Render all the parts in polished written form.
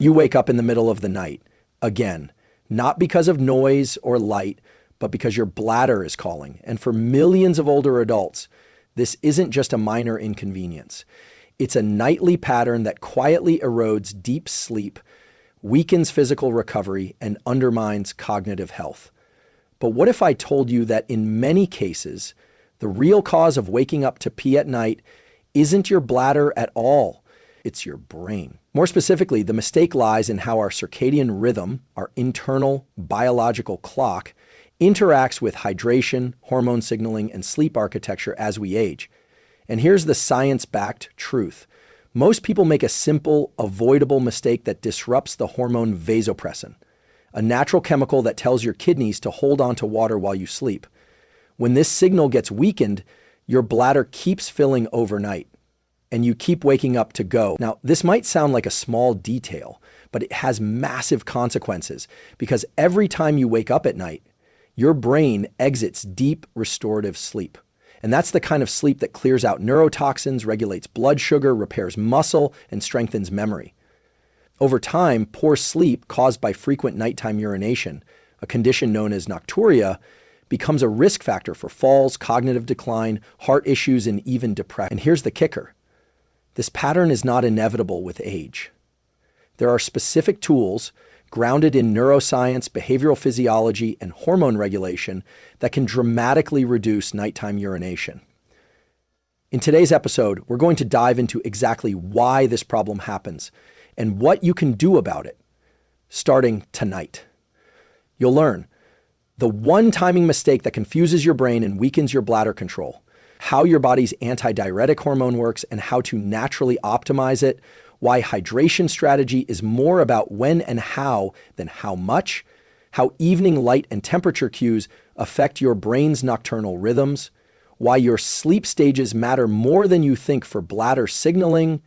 You wake up in the middle of the night, again, not because of noise or light, but because your bladder is calling. And for millions of older adults, this isn't just a minor inconvenience. It's a nightly pattern that quietly erodes deep sleep, weakens physical recovery, and undermines cognitive health. But what if I told you that in many cases, the real cause of waking up to pee at night isn't your bladder at all, it's your brain. More specifically, the mistake lies in how our circadian rhythm, our internal biological clock, interacts with hydration, hormone signaling, and sleep architecture as we age. And here's the science-backed truth. Most people make a simple, avoidable mistake that disrupts the hormone vasopressin, a natural chemical that tells your kidneys to hold on to water while you sleep. When this signal gets weakened, your bladder keeps filling overnight, and you keep waking up to go. Now, this might sound like a small detail, but it has massive consequences because every time you wake up at night, your brain exits deep restorative sleep. And that's the kind of sleep that clears out neurotoxins, regulates blood sugar, repairs muscle, and strengthens memory. Over time, poor sleep caused by frequent nighttime urination, a condition known as nocturia, becomes a risk factor for falls, cognitive decline, heart issues, and even depression. And here's the kicker. This pattern is not inevitable with age. There are specific tools grounded in neuroscience, behavioral physiology, and hormone regulation that can dramatically reduce nighttime urination. In today's episode, we're going to dive into exactly why this problem happens and what you can do about it, starting tonight. You'll learn the one timing mistake that confuses your brain and weakens your bladder control, how your body's antidiuretic hormone works and how to naturally optimize it, why hydration strategy is more about when and how than how much, how evening light and temperature cues affect your brain's nocturnal rhythms, why your sleep stages matter more than you think for bladder signaling,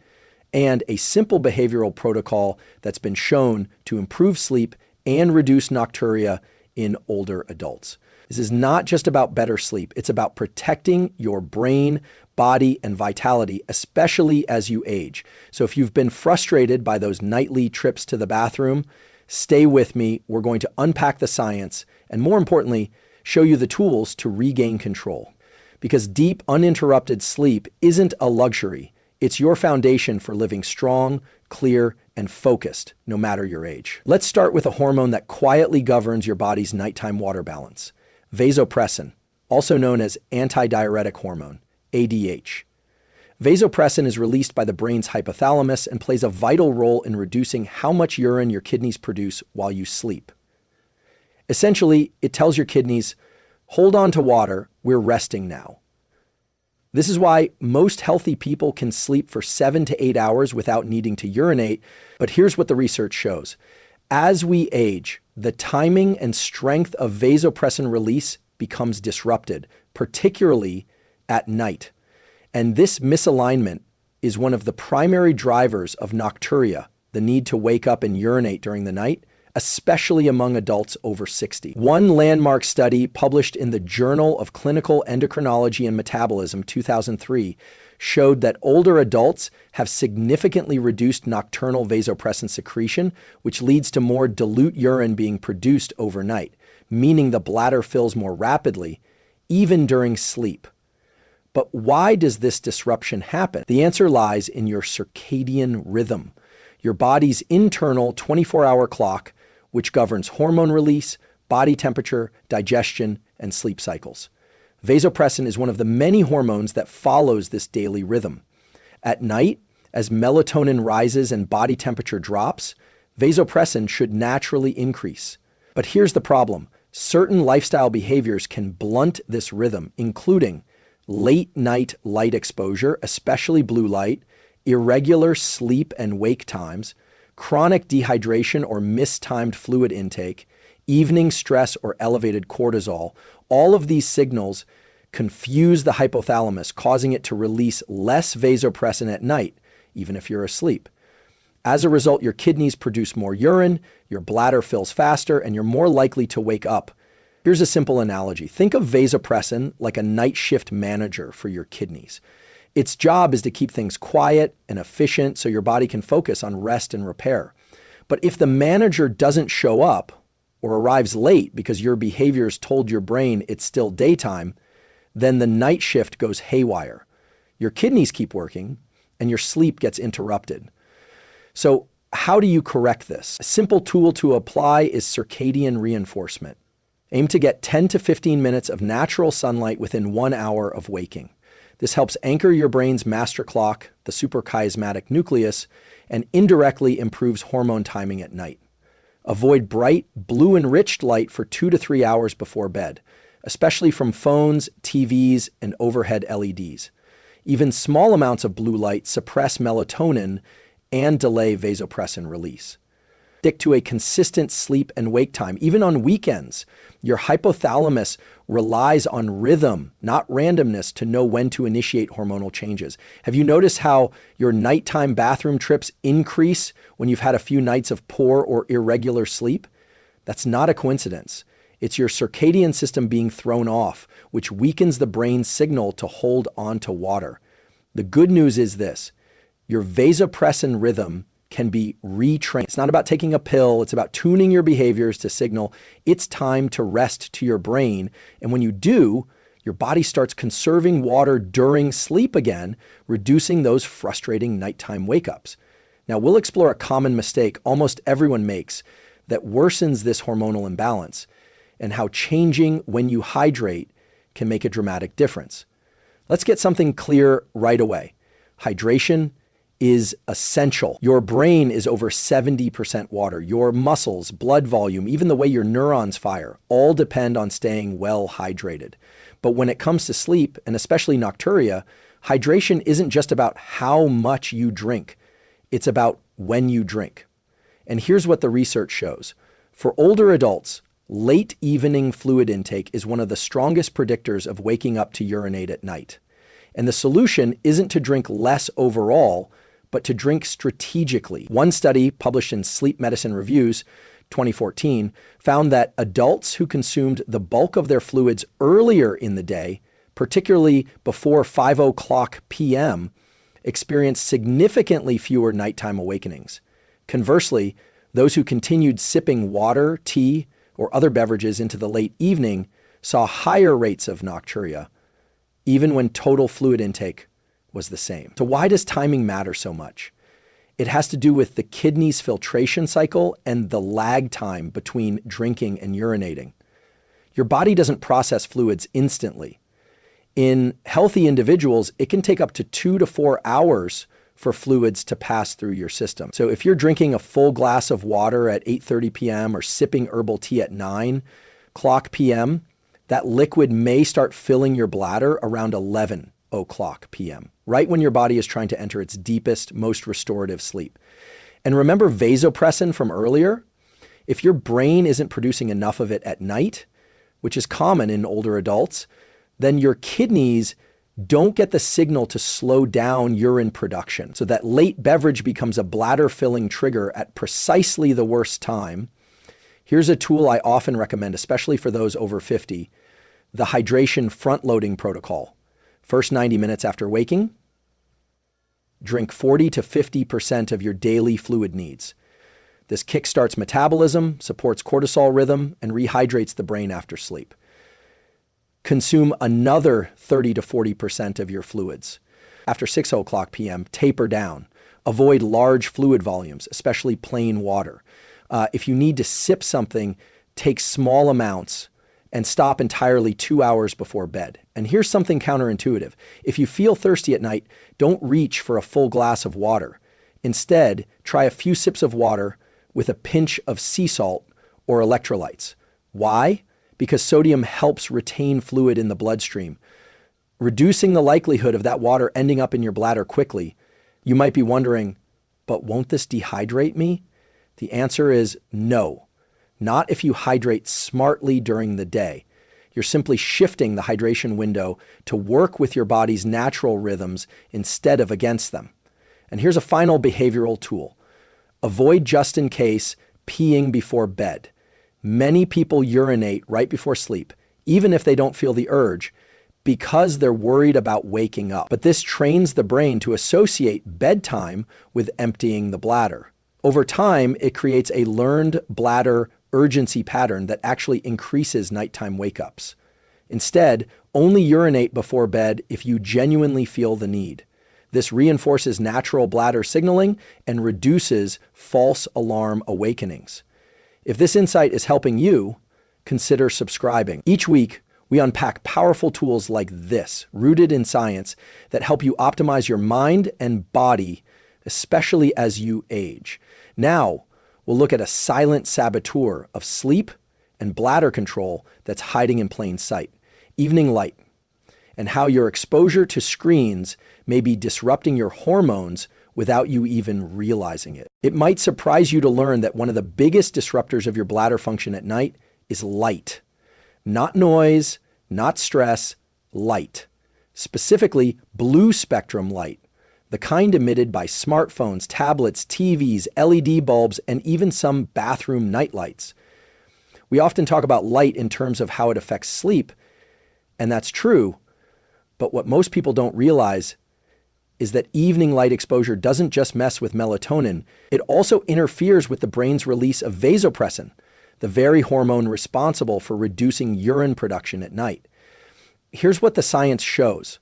and a simple behavioral protocol that's been shown to improve sleep and reduce nocturia in older adults. This is not just about better sleep. It's about protecting your brain, body, and vitality, especially as you age. So if you've been frustrated by those nightly trips to the bathroom, stay with me. We're going to unpack the science and, more importantly, show you the tools to regain control. Because deep, uninterrupted sleep isn't a luxury. It's your foundation for living strong, clear, and focused, no matter your age. Let's start with a hormone that quietly governs your body's nighttime water balance. Vasopressin, also known as antidiuretic hormone, ADH. Vasopressin is released by the brain's hypothalamus and plays a vital role in reducing how much urine your kidneys produce while you sleep. Essentially, it tells your kidneys, hold on to water, we're resting now. This is why most healthy people can sleep for 7 to 8 hours without needing to urinate. But here's what the research shows. As we age, the timing and strength of vasopressin release becomes disrupted, particularly at night. And this misalignment is one of the primary drivers of nocturia, the need to wake up and urinate during the night, especially among adults over 60. One landmark study published in the Journal of Clinical Endocrinology and Metabolism 2003 showed that older adults have significantly reduced nocturnal vasopressin secretion, which leads to more dilute urine being produced overnight, meaning the bladder fills more rapidly, even during sleep. But why does this disruption happen? The answer lies in your circadian rhythm, your body's internal 24-hour clock, which governs hormone release, body temperature, digestion, and sleep cycles. Vasopressin is one of the many hormones that follows this daily rhythm. At night, as melatonin rises and body temperature drops, vasopressin should naturally increase. But here's the problem. Certain lifestyle behaviors can blunt this rhythm, including late night light exposure, especially blue light, irregular sleep and wake times, chronic dehydration or mistimed fluid intake, evening stress or elevated cortisol. All of these signals confuse the hypothalamus, causing it to release less vasopressin at night, even if you're asleep. As a result, your kidneys produce more urine, your bladder fills faster, and you're more likely to wake up. Here's a simple analogy. Think of vasopressin like a night shift manager for your kidneys. Its job is to keep things quiet and efficient so your body can focus on rest and repair. But if the manager doesn't show up or arrives late because your behaviors told your brain it's still daytime, then the night shift goes haywire. Your kidneys keep working and your sleep gets interrupted. So how do you correct this? A simple tool to apply is circadian reinforcement. Aim to get 10 to 15 minutes of natural sunlight within 1 hour of waking. This helps anchor your brain's master clock, the suprachiasmatic nucleus, and indirectly improves hormone timing at night. Avoid bright, blue-enriched light for 2 to 3 hours before bed, especially from phones, TVs, and overhead LEDs. Even small amounts of blue light suppress melatonin and delay vasopressin release. Stick to a consistent sleep and wake time. Even on weekends, your hypothalamus relies on rhythm, not randomness, to know when to initiate hormonal changes. Have you noticed how your nighttime bathroom trips increase when you've had a few nights of poor or irregular sleep? That's not a coincidence. It's your circadian system being thrown off, which weakens the brain's signal to hold on to water. The good news is this: your vasopressin rhythm can be retrained. It's not about taking a pill. It's about tuning your behaviors to signal it's time to rest to your brain. And when you do, your body starts conserving water during sleep again, reducing those frustrating nighttime wake-ups. Now, we'll explore a common mistake almost everyone makes that worsens this hormonal imbalance, and how changing when you hydrate can make a dramatic difference. Let's get something clear right away. Hydration is essential. Your brain is over 70% water. Your muscles, blood volume, even the way your neurons fire, all depend on staying well hydrated. But when it comes to sleep, and especially nocturia, hydration isn't just about how much you drink. It's about when you drink. And here's what the research shows. For older adults, late evening fluid intake is one of the strongest predictors of waking up to urinate at night. And the solution isn't to drink less overall, but to drink strategically. One study published in Sleep Medicine Reviews 2014 found that adults who consumed the bulk of their fluids earlier in the day, particularly before 5:00 p.m., experienced significantly fewer nighttime awakenings. Conversely, those who continued sipping water, tea, or other beverages into the late evening saw higher rates of nocturia, even when total fluid intake was the same. So why does timing matter so much? It has to do with the kidney's filtration cycle and the lag time between drinking and urinating. Your body doesn't process fluids instantly. In healthy individuals, it can take up to 2 to 4 hours for fluids to pass through your system. So if you're drinking a full glass of water at 8:30 p.m. or sipping herbal tea at 9:00 p.m., that liquid may start filling your bladder around 11:00 p.m., right when your body is trying to enter its deepest, most restorative sleep. And remember vasopressin from earlier? If your brain isn't producing enough of it at night, which is common in older adults, then your kidneys don't get the signal to slow down urine production. So that late beverage becomes a bladder-filling trigger at precisely the worst time. Here's a tool I often recommend, especially for those over 50, the hydration front-loading protocol. First 90 minutes after waking, drink 40 to 50% of your daily fluid needs. This kickstarts metabolism, supports cortisol rhythm, and rehydrates the brain after sleep. Consume another 30 to 40% of your fluids. After 6:00 p.m., taper down. Avoid large fluid volumes, especially plain water. If you need to sip something, take small amounts and stop entirely 2 hours before bed. And here's something counterintuitive. If you feel thirsty at night, don't reach for a full glass of water. Instead, try a few sips of water with a pinch of sea salt or electrolytes. Why? Because sodium helps retain fluid in the bloodstream, reducing the likelihood of that water ending up in your bladder quickly. You might be wondering, but won't this dehydrate me? The answer is no. Not if you hydrate smartly during the day. You're simply shifting the hydration window to work with your body's natural rhythms instead of against them. And here's a final behavioral tool. Avoid just in case peeing before bed. Many people urinate right before sleep, even if they don't feel the urge, because they're worried about waking up. But this trains the brain to associate bedtime with emptying the bladder. Over time, it creates a learned bladder urgency pattern that actually increases nighttime wake-ups. Instead, only urinate before bed if you genuinely feel the need. This reinforces natural bladder signaling and reduces false alarm awakenings. If this insight is helping you, consider subscribing. Each week, we unpack powerful tools like this, rooted in science, that help you optimize your mind and body, especially as you age. Now, we'll look at a silent saboteur of sleep and bladder control that's hiding in plain sight, evening light, and how your exposure to screens may be disrupting your hormones without you even realizing it. It might surprise you to learn that one of the biggest disruptors of your bladder function at night is light. Not noise, not stress, light. Specifically, blue spectrum light, the kind emitted by smartphones, tablets, TVs, LED bulbs, and even some bathroom nightlights. We often talk about light in terms of how it affects sleep, and that's true, but what most people don't realize is that evening light exposure doesn't just mess with melatonin, it also interferes with the brain's release of vasopressin, the very hormone responsible for reducing urine production at night. Here's what the science shows.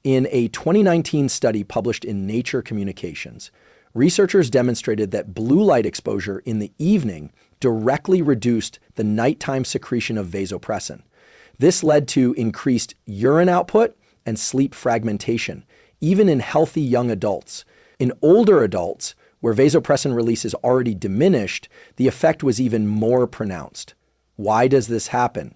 In a 2019 study published in Nature Communications, researchers demonstrated that blue light exposure in the evening directly reduced the nighttime secretion of vasopressin. This led to increased urine output and sleep fragmentation, even in healthy young adults. In older adults, where vasopressin release is already diminished, the effect was even more pronounced. Why does this happen?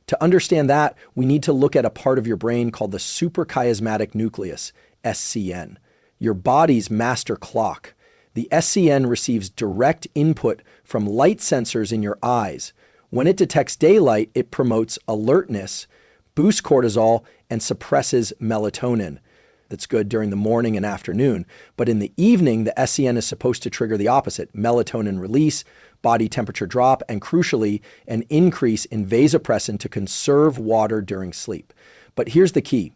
To understand that, we need to look at a part of your brain called the suprachiasmatic nucleus, SCN, your body's master clock. The SCN receives direct input from light sensors in your eyes. When it detects daylight, it promotes alertness, boosts cortisol, and suppresses melatonin. That's good during the morning and afternoon. But in the evening, the SCN is supposed to trigger the opposite: melatonin release, body temperature drop, and crucially, an increase in vasopressin to conserve water during sleep. But here's the key.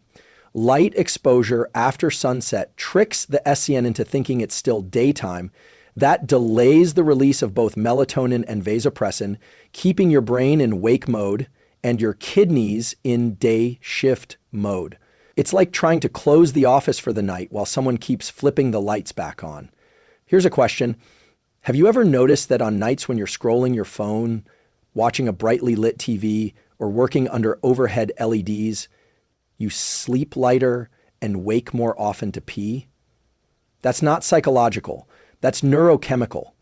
Light exposure after sunset tricks the SCN into thinking it's still daytime. That delays the release of both melatonin and vasopressin, keeping your brain in wake mode and your kidneys in day shift mode. It's like trying to close the office for the night while someone keeps flipping the lights back on. Here's a question. Have you ever noticed that on nights when you're scrolling your phone, watching a brightly lit TV, or working under overhead LEDs, you sleep lighter and wake more often to pee? That's not psychological. That's neurochemical.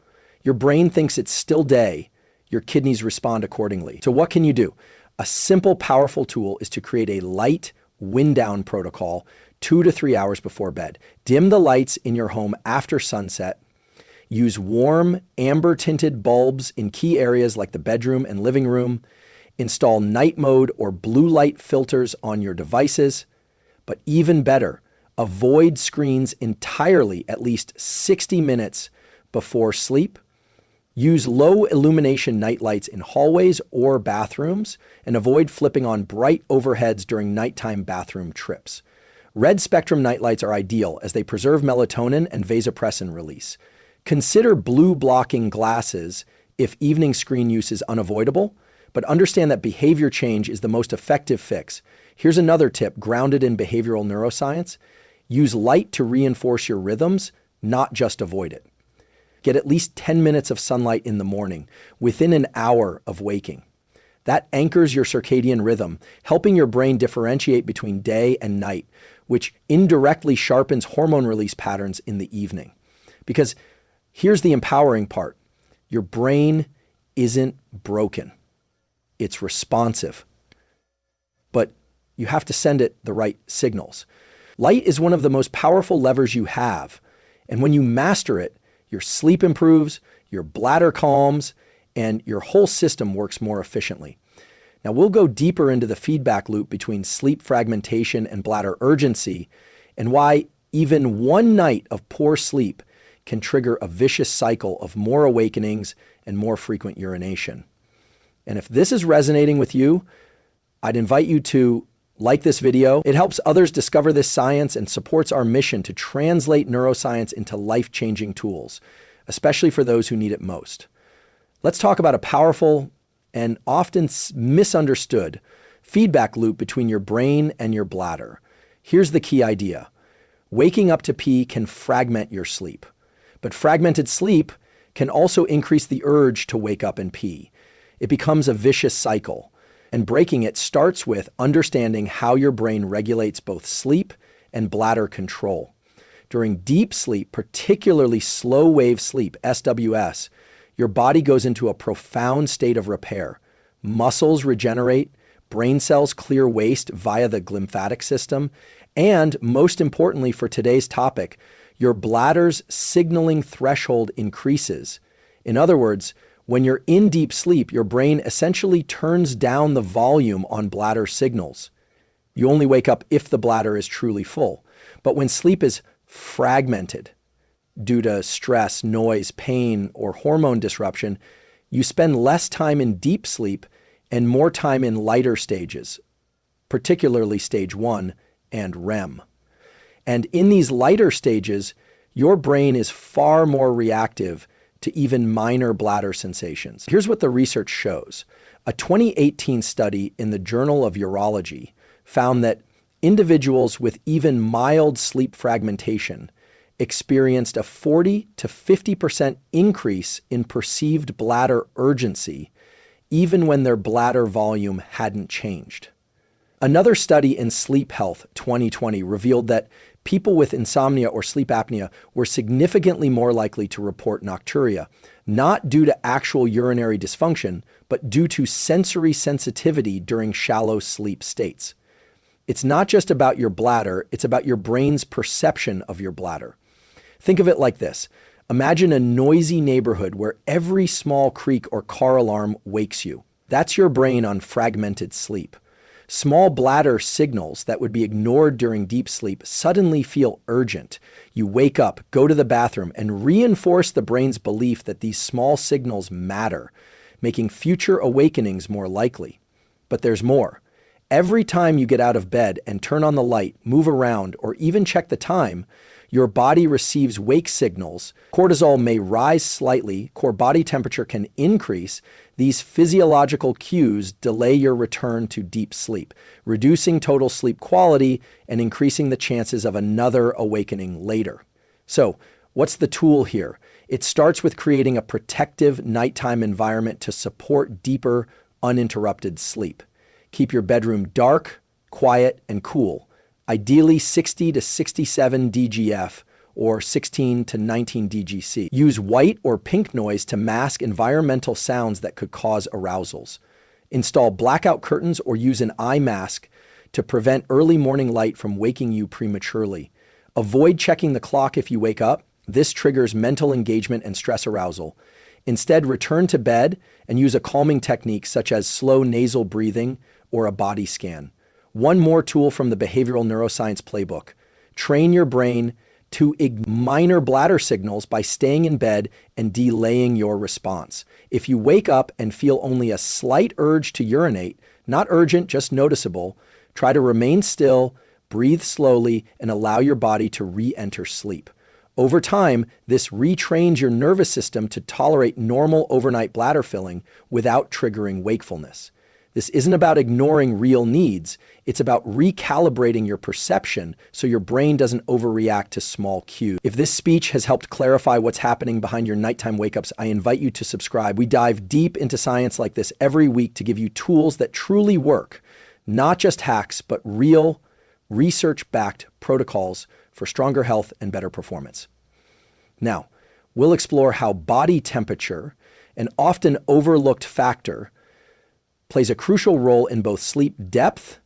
Your brain thinks it's still day. Your kidneys respond accordingly. So what can you do? A simple, powerful tool is to create a light wind down protocol 2 to 3 hours before bed. Dim the lights in your home after sunset. Use warm, amber-tinted bulbs in key areas like the bedroom and living room. Install night mode or blue light filters on your devices. But even better, avoid screens entirely at least 60 minutes before sleep. Use low illumination nightlights in hallways or bathrooms, and avoid flipping on bright overheads during nighttime bathroom trips. Red spectrum nightlights are ideal as they preserve melatonin and vasopressin release. Consider blue blocking glasses if evening screen use is unavoidable, but understand that behavior change is the most effective fix. Here's another tip grounded in behavioral neuroscience. Use light to reinforce your rhythms, not just avoid it. Get at least 10 minutes of sunlight in the morning, within an hour of waking. That anchors your circadian rhythm, helping your brain differentiate between day and night, which indirectly sharpens hormone release patterns in the evening. Because here's the empowering part. Your brain isn't broken. It's responsive. But you have to send it the right signals. Light is one of the most powerful levers you have. And when you master it, your sleep improves, your bladder calms, and your whole system works more efficiently. Now, we'll go deeper into the feedback loop between sleep fragmentation and bladder urgency, and why even one night of poor sleep can trigger a vicious cycle of more awakenings and more frequent urination. And if this is resonating with you, I'd invite you to like this video. It helps others discover this science and supports our mission to translate neuroscience into life-changing tools. especially for those who need it most. Let's talk about a powerful and often misunderstood feedback loop between your brain and your bladder. Here's the key idea. Waking up to pee can fragment your sleep, but fragmented sleep can also increase the urge to wake up and pee. It becomes a vicious cycle, and breaking it starts with understanding how your brain regulates both sleep and bladder control. During deep sleep, particularly slow wave sleep, SWS, your body goes into a profound state of repair. Muscles regenerate, brain cells clear waste via the lymphatic system, and most importantly for today's topic, your bladder's signaling threshold increases. In other words, when you're in deep sleep, your brain essentially turns down the volume on bladder signals. You only wake up if the bladder is truly full. But when sleep is fragmented due to stress, noise, pain, or hormone disruption, you spend less time in deep sleep and more time in lighter stages, particularly stage 1 and REM. And in these lighter stages, your brain is far more reactive to even minor bladder sensations. Here's what the research shows. A 2018 study in the Journal of Urology found that individuals with even mild sleep fragmentation experienced a 40 to 50% increase in perceived bladder urgency, even when their bladder volume hadn't changed. Another study in Sleep Health 2020 revealed that people with insomnia or sleep apnea were significantly more likely to report nocturia, not due to actual urinary dysfunction, but due to sensory sensitivity during shallow sleep states. It's not just about your bladder, it's about your brain's perception of your bladder. Think of it like this. Imagine a noisy neighborhood where every small creak or car alarm wakes you. That's your brain on fragmented sleep. Small bladder signals that would be ignored during deep sleep suddenly feel urgent. You wake up, go to the bathroom, and reinforce the brain's belief that these small signals matter, making future awakenings more likely. But there's more. Every time you get out of bed and turn on the light, move around, or even check the time, your body receives wake signals. Cortisol may rise slightly, core body temperature can increase. These physiological cues delay your return to deep sleep, reducing total sleep quality and increasing the chances of another awakening later. So, what's the tool here? It starts with creating a protective nighttime environment to support deeper, uninterrupted sleep. Keep your bedroom dark, quiet, and cool. Ideally 60 to 67 DGF or 16 to 19 DGC. Use white or pink noise to mask environmental sounds that could cause arousals. Install blackout curtains or use an eye mask to prevent early morning light from waking you prematurely. Avoid checking the clock if you wake up. This triggers mental engagement and stress arousal. Instead, return to bed and use a calming technique such as slow nasal breathing or a body scan. One more tool from the behavioral neuroscience playbook. Train your brain to ignore minor bladder signals by staying in bed and delaying your response. If you wake up and feel only a slight urge to urinate, not urgent, just noticeable, try to remain still, breathe slowly, and allow your body to re-enter sleep. Over time, this retrains your nervous system to tolerate normal overnight bladder filling without triggering wakefulness. This isn't about ignoring real needs. It's about recalibrating your perception so your brain doesn't overreact to small cues. If this speech has helped clarify what's happening behind your nighttime wake-ups, I invite you to subscribe. We dive deep into science like this every week to give you tools that truly work, not just hacks, but real, research-backed protocols for stronger health and better performance. Now, we'll explore how body temperature, an often overlooked factor, plays a crucial role in both sleep depth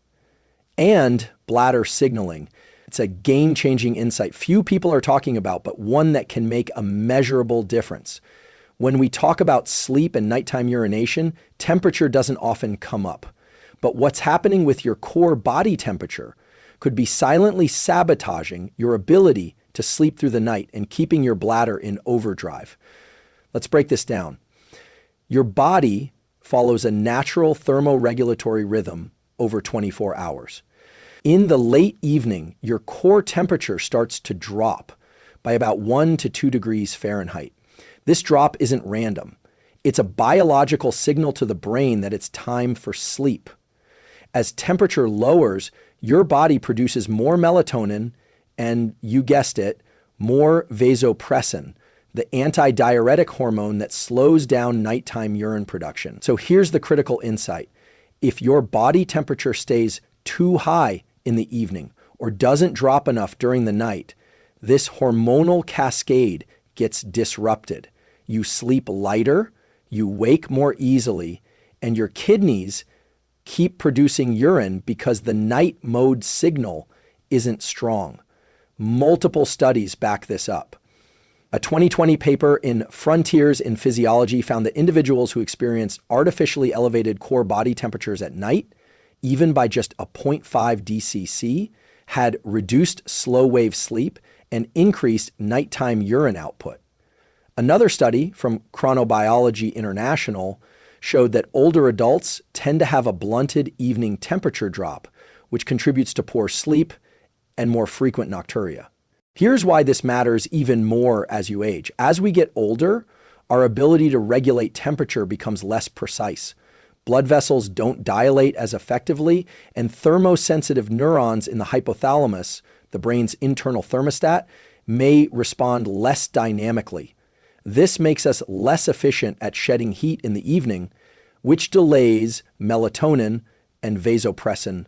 and bladder signaling. It's a game-changing insight few people are talking about, but one that can make a measurable difference. When we talk about sleep and nighttime urination, temperature doesn't often come up. But what's happening with your core body temperature could be silently sabotaging your ability to sleep through the night and keeping your bladder in overdrive. Let's break this down. Your body follows a natural thermoregulatory rhythm over 24 hours. In the late evening, your core temperature starts to drop by about 1 to 2 degrees Fahrenheit. This drop isn't random. It's a biological signal to the brain that it's time for sleep. As temperature lowers, your body produces more melatonin and, you guessed it, more vasopressin, the antidiuretic hormone that slows down nighttime urine production. So here's the critical insight. If your body temperature stays too high in the evening or doesn't drop enough during the night, this hormonal cascade gets disrupted. You sleep lighter, you wake more easily, and your kidneys keep producing urine because the night mode signal isn't strong. Multiple studies back this up. A 2020 paper in Frontiers in Physiology found that individuals who experienced artificially elevated core body temperatures at night, even by just a 0.5 DCC, had reduced slow wave sleep and increased nighttime urine output. Another study from Chronobiology International showed that older adults tend to have a blunted evening temperature drop, which contributes to poor sleep and more frequent nocturia. Here's why this matters even more as you age. As we get older, our ability to regulate temperature becomes less precise. Blood vessels don't dilate as effectively, and thermosensitive neurons in the hypothalamus, the brain's internal thermostat, may respond less dynamically. This makes us less efficient at shedding heat in the evening, which delays melatonin and vasopressin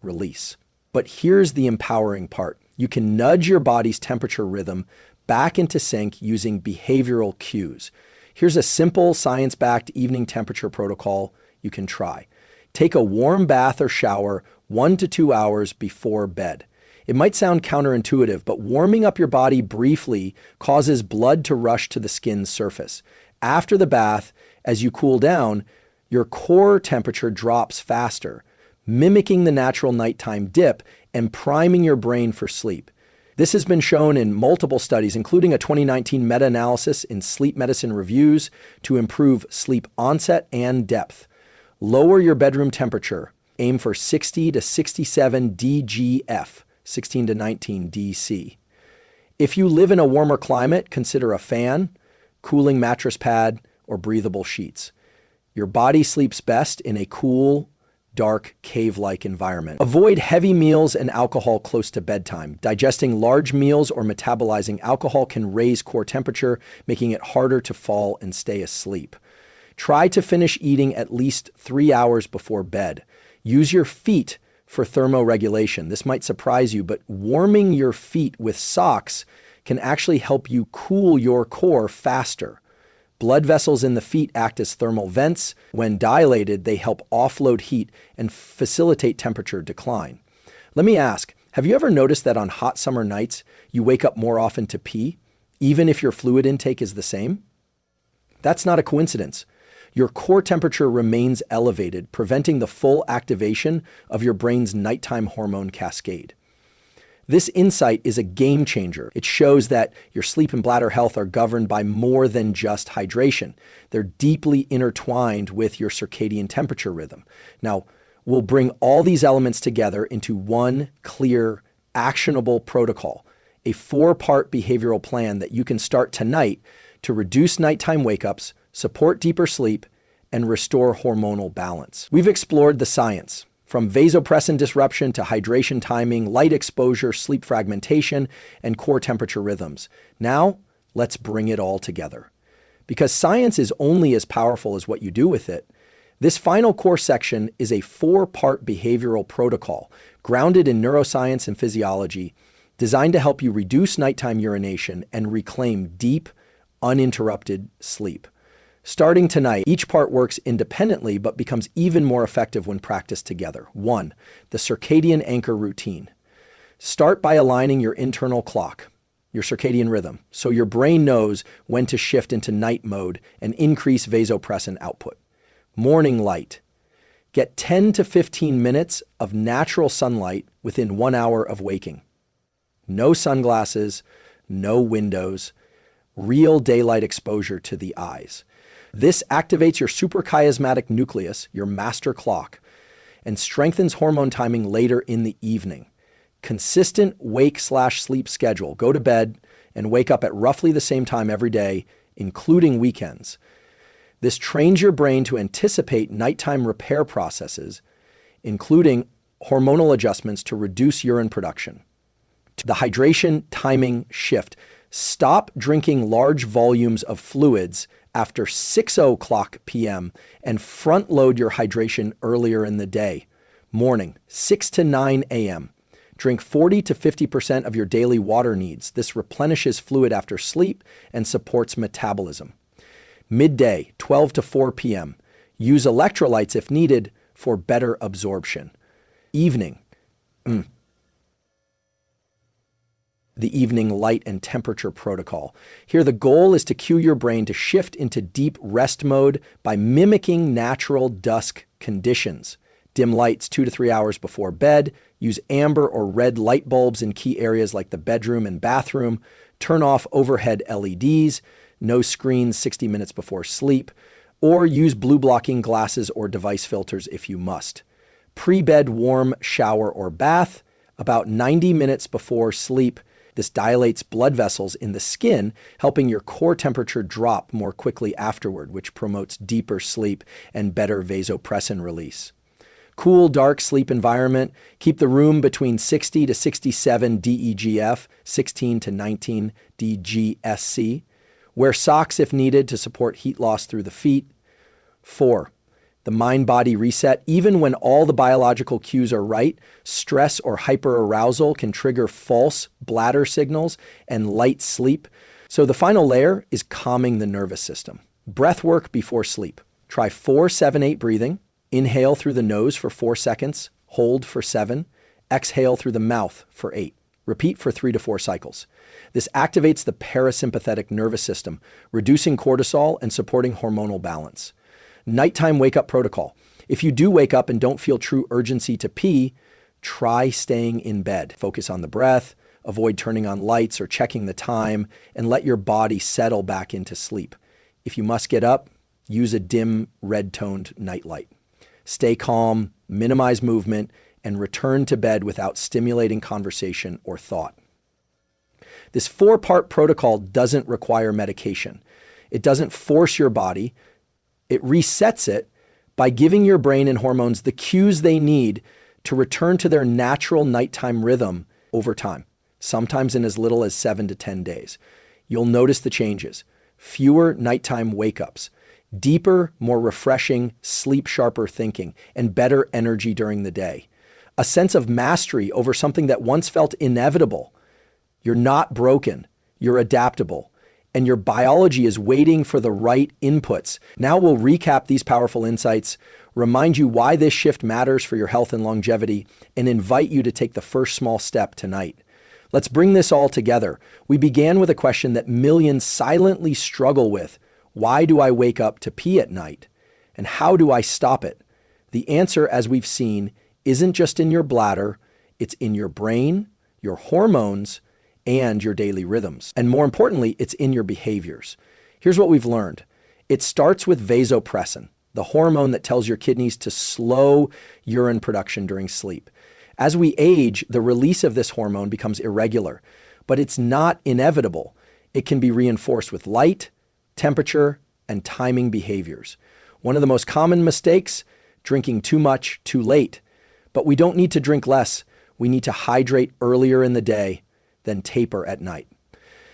release. But here's the empowering part. You can nudge your body's temperature rhythm back into sync using behavioral cues. Here's a simple science-backed evening temperature protocol you can try. Take a warm bath or shower 1 to 2 hours before bed. It might sound counterintuitive, but warming up your body briefly causes blood to rush to the skin's surface. After the bath, as you cool down, your core temperature drops faster, mimicking the natural nighttime dip and priming your brain for sleep. This has been shown in multiple studies, including a 2019 meta-analysis in Sleep Medicine Reviews, to improve sleep onset and depth. Lower your bedroom temperature. Aim for 60 to 67 DGF, 16 to 19 DC. If you live in a warmer climate, consider a fan, cooling mattress pad, or breathable sheets. Your body sleeps best in a cool, dark, cave-like environment. Avoid heavy meals and alcohol close to bedtime. Digesting large meals or metabolizing alcohol can raise core temperature, making it harder to fall and stay asleep. Try to finish eating at least 3 hours before bed. Use your feet for thermoregulation. This might surprise you, but warming your feet with socks can actually help you cool your core faster. Blood vessels in the feet act as thermal vents. When dilated, they help offload heat and facilitate temperature decline. Let me ask, have you ever noticed that on hot summer nights, you wake up more often to pee, even if your fluid intake is the same? That's not a coincidence. Your core temperature remains elevated, preventing the full activation of your brain's nighttime hormone cascade. This insight is a game changer. It shows that your sleep and bladder health are governed by more than just hydration. They're deeply intertwined with your circadian temperature rhythm. Now, we'll bring all these elements together into one clear, actionable protocol, a 4-part behavioral plan that you can start tonight to reduce nighttime wake-ups, support deeper sleep, and restore hormonal balance. We've explored the science, from vasopressin disruption to hydration timing, light exposure, sleep fragmentation, and core temperature rhythms. Now, let's bring it all together. Because science is only as powerful as what you do with it, this final core section is a 4-part behavioral protocol grounded in neuroscience and physiology, designed to help you reduce nighttime urination and reclaim deep, uninterrupted sleep. Starting tonight, each part works independently but becomes even more effective when practiced together. 1. The circadian anchor routine. Start by aligning your internal clock, your circadian rhythm, so your brain knows when to shift into night mode and increase vasopressin output. Morning light. Get 10 to 15 minutes of natural sunlight within 1 hour of waking. No sunglasses, no windows, real daylight exposure to the eyes. This activates your suprachiasmatic nucleus, your master clock, and strengthens hormone timing later in the evening. Consistent wake/sleep schedule. Go to bed and wake up at roughly the same time every day including weekends. This trains your brain to anticipate nighttime repair processes, including hormonal adjustments to reduce urine production. The hydration timing shift. Stop drinking large volumes of fluids after 6:00 p.m. and front load your hydration earlier in the day. Morning, 6 to 9 a.m. Drink 40 to 50% of your daily water needs. This replenishes fluid after sleep and supports metabolism. Midday, 12 to 4 p.m. Use electrolytes if needed for better absorption. Evening. The evening light and temperature protocol. Here, the goal is to cue your brain to shift into deep rest mode by mimicking natural dusk conditions. Dim lights 2 to 3 hours before bed. Use amber or red light bulbs in key areas like the bedroom and bathroom. Turn off overhead LEDs. No screens 60 minutes before sleep. Or use blue blocking glasses or device filters if you must. Pre-bed warm shower or bath about 90 minutes before sleep. This dilates blood vessels in the skin, helping your core temperature drop more quickly afterward, which promotes deeper sleep and better vasopressin release. Cool, dark sleep environment. Keep the room between 60 to 67 DEGF, 16 to 19 DGSC. Wear socks if needed to support heat loss through the feet. 4. The mind-body reset. Even when all the biological cues are right, stress or hyperarousal can trigger false bladder signals and light sleep. So the final layer is calming the nervous system. Breath work before sleep. Try 4-7-8 breathing. Inhale through the nose for 4 seconds. Hold for 7. Exhale through the mouth for 8. Repeat for 3 to 4 cycles. This activates the parasympathetic nervous system, reducing cortisol and supporting hormonal balance. Nighttime wake-up protocol. If you do wake up and don't feel true urgency to pee, try staying in bed. Focus on the breath, avoid turning on lights or checking the time, and let your body settle back into sleep. If you must get up, use a dim, red-toned nightlight. Stay calm, minimize movement, and return to bed without stimulating conversation or thought. This 4-part protocol doesn't require medication. It doesn't force your body. It resets it by giving your brain and hormones the cues they need to return to their natural nighttime rhythm over time, sometimes in as little as 7 to 10 days. You'll notice the changes. Fewer nighttime wake-ups, deeper, more refreshing, sleep-sharper thinking, and better energy during the day. A sense of mastery over something that once felt inevitable. You're not broken. You're adaptable. And your biology is waiting for the right inputs. Now we'll recap these powerful insights, remind you why this shift matters for your health and longevity, and invite you to take the first small step tonight. Let's bring this all together. We began with a question that millions silently struggle with. Why do I wake up to pee at night? And how do I stop it? The answer, as we've seen, isn't just in your bladder, it's in your brain, your hormones, and your daily rhythms. And more importantly, it's in your behaviors. Here's what we've learned. It starts with vasopressin, the hormone that tells your kidneys to slow urine production during sleep. As we age, the release of this hormone becomes irregular, but it's not inevitable. It can be reinforced with light, temperature, and timing behaviors. One of the most common mistakes, drinking too much too late. But we don't need to drink less. We need to hydrate earlier in the day, then taper at night.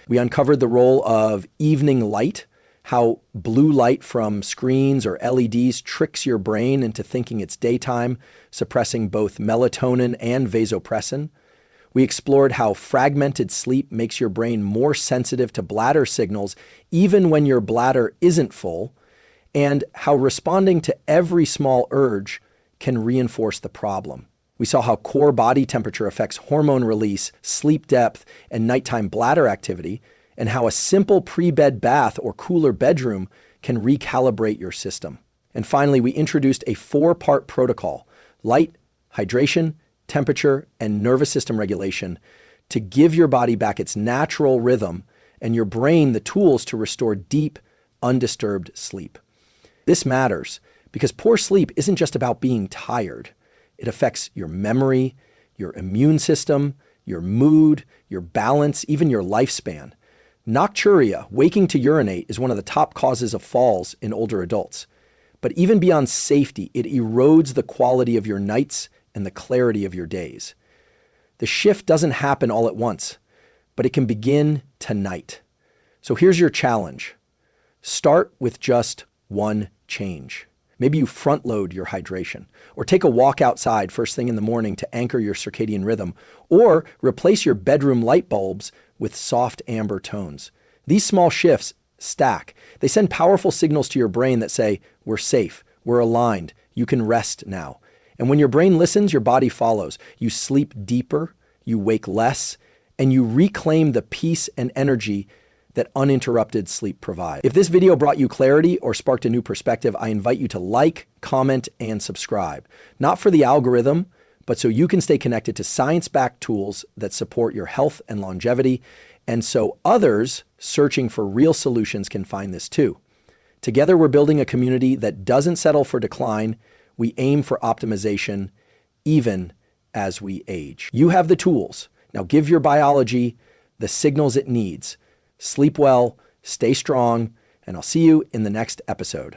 We uncovered the role of evening light, how blue light from screens or LEDs tricks your brain into thinking it's daytime, suppressing both melatonin and vasopressin. We explored how fragmented sleep makes your brain more sensitive to bladder signals, even when your bladder isn't full, and how responding to every small urge can reinforce the problem. We saw how core body temperature affects hormone release, sleep depth, and nighttime bladder activity, and how a simple pre-bed bath or cooler bedroom can recalibrate your system. And finally, we introduced a 4-part protocol: light, hydration, temperature, and nervous system regulation to give your body back its natural rhythm and your brain the tools to restore deep, undisturbed sleep. This matters because poor sleep isn't just about being tired. It affects your memory, your immune system, your mood, your balance, even your lifespan. Nocturia, waking to urinate, is one of the top causes of falls in older adults. But even beyond safety, it erodes the quality of your nights and the clarity of your days. The shift doesn't happen all at once, but it can begin tonight. So here's your challenge. Start with just one change. Maybe you front load your hydration, or take a walk outside first thing in the morning to anchor your circadian rhythm, or replace your bedroom light bulbs with soft amber tones. These small shifts stack. They send powerful signals to your brain that say, we're safe, we're aligned, you can rest now. And when your brain listens, your body follows. You sleep deeper, you wake less, and you reclaim the peace and energy that uninterrupted sleep provides. If this video brought you clarity or sparked a new perspective, I invite you to like, comment, and subscribe. Not for the algorithm, but so you can stay connected to science-backed tools that support your health and longevity, and so others searching for real solutions can find this too. Together, we're building a community that doesn't settle for decline. We aim for optimization, even as we age. You have the tools. Now give your biology the signals it needs. Sleep well, stay strong, and I'll see you in the next episode.